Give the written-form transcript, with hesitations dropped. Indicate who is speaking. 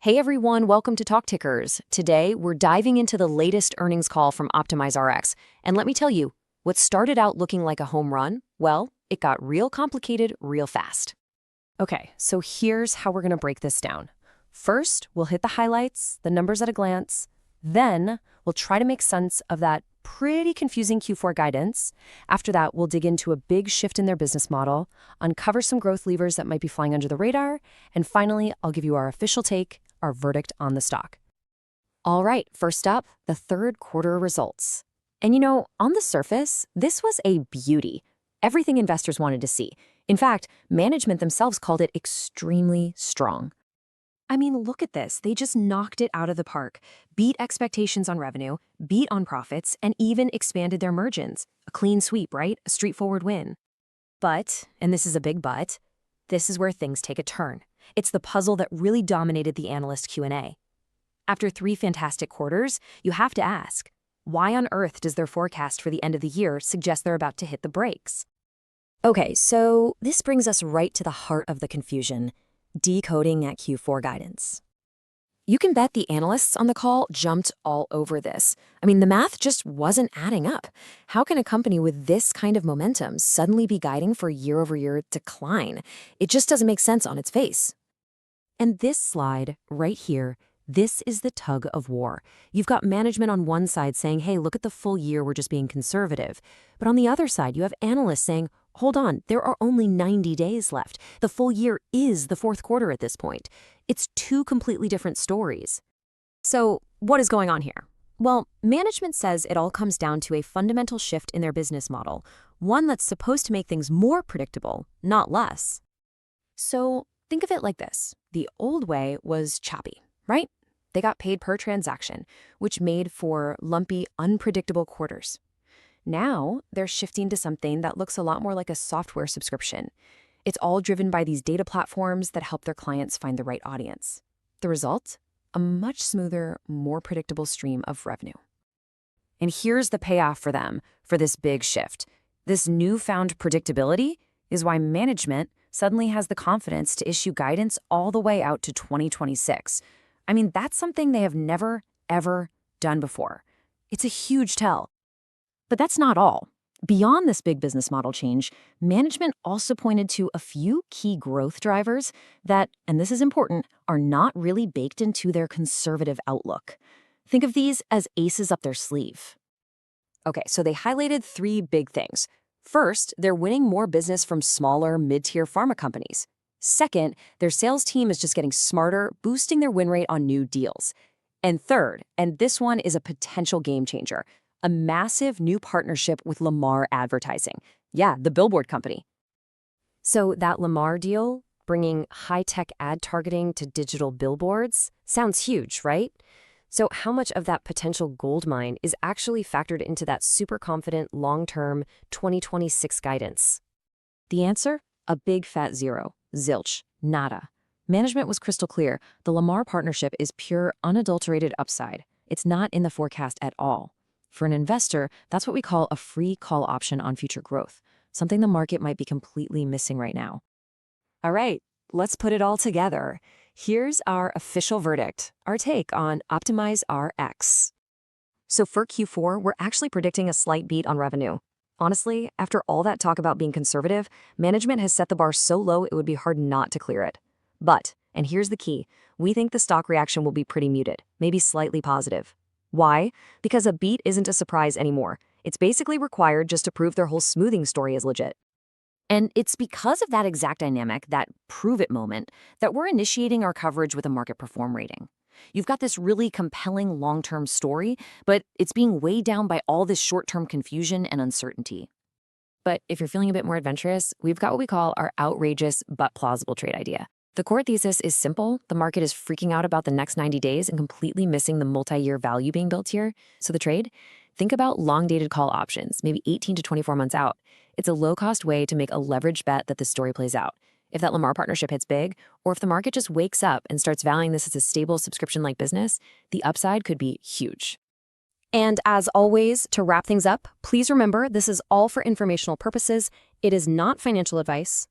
Speaker 1: Hey everyone, welcome to Talk Tickers. Today, we're diving into the latest earnings call from OptimizeRx. And let me tell you, what started out looking like a home run, well, it got real complicated real fast. Okay, so here's how we're going to break this down. First, we'll hit the highlights, the numbers at a glance. Then, we'll try to make sense of that pretty confusing Q4 guidance. After that, we'll dig into a big shift in their business model, uncover some growth levers that might be flying under the radar, and finally, I'll give you our official take, our verdict on the stock. All right, first up, the third quarter results. And on the surface, this was a beauty. Everything investors wanted to see. In fact, management themselves called it extremely strong. I mean, look at this. They just knocked it out of the park, beat expectations on revenue, beat on profits, and even expanded their margins. A clean sweep, right? A straightforward win. But, and this is a big but, this is where things take a turn. It's the puzzle that really dominated the analyst Q&A. After 3 fantastic quarters, you have to ask, why on earth does their forecast for the end of the year suggest they're about to hit the brakes? Okay, so this brings us right to the heart of the confusion, decoding that Q4 guidance. You can bet the analysts on the call jumped all over this. I mean, the math just wasn't adding up. How can a company with this kind of momentum suddenly be guiding for year-over-year decline? It just doesn't make sense on its face. And this slide right here, this is the tug of war. You've got management on one side saying, hey, look at the full year, we're just being conservative. But on the other side, you have analysts saying, hold on, there are only 90 days left. The full year is the fourth quarter at this point. It's 2 completely different stories. So what is going on here? Well, management says it all comes down to a fundamental shift in their business model, one that's supposed to make things more predictable, not less. So think of it like this. The old way was choppy, right? They got paid per transaction, which made for lumpy, unpredictable quarters. Now, they're shifting to something that looks a lot more like a software subscription. It's all driven by these data platforms that help their clients find the right audience. The result? A much smoother, more predictable stream of revenue. And here's the payoff for them, for this big shift. This newfound predictability is why management suddenly has the confidence to issue guidance all the way out to 2026. I mean, that's something they have never, ever done before. It's a huge tell. But that's not all. Beyond this big business model change, management also pointed to a few key growth drivers that, and this is important, are not really baked into their conservative outlook. Think of these as aces up their sleeve. Okay, so they highlighted 3 big things. First, they're winning more business from smaller, mid-tier pharma companies. Second, their sales team is just getting smarter, boosting their win rate on new deals. And third, and this one is a potential game changer, a massive new partnership with Lamar Advertising. Yeah, the billboard company. So that Lamar deal, bringing high-tech ad targeting to digital billboards, sounds huge, right? So how much of that potential gold mine is actually factored into that super confident long-term 2026 guidance? The answer? A big fat zero. Zilch. Nada. Management was crystal clear. The Lamar partnership is pure, unadulterated upside. It's not in the forecast at all. For an investor, that's what we call a free call option on future growth, something the market might be completely missing right now. All right, let's put it all together. Here's our official verdict, our take on OptimizeRx. So for Q4, we're actually predicting a slight beat on revenue. Honestly, after all that talk about being conservative, management has set the bar so low it would be hard not to clear it. But, and here's the key, we think the stock reaction will be pretty muted, maybe slightly positive. Why? Because a beat isn't a surprise anymore. It's basically required just to prove their whole smoothing story is legit. And it's because of that exact dynamic, that prove it moment, that we're initiating our coverage with a market perform rating. You've got this really compelling long-term story, but it's being weighed down by all this short-term confusion and uncertainty. But if you're feeling a bit more adventurous, we've got what we call our outrageous but plausible trade idea. The core thesis is simple. The market is freaking out about the next 90 days and completely missing the multi-year value being built here. So the trade? Think about long-dated call options, maybe 18 to 24 months out. It's a low-cost way to make a leveraged bet that the story plays out. If that Lamar partnership hits big, or if the market just wakes up and starts valuing this as a stable subscription-like business, the upside could be huge. And as always, to wrap things up, please remember this is all for informational purposes. It is not financial advice.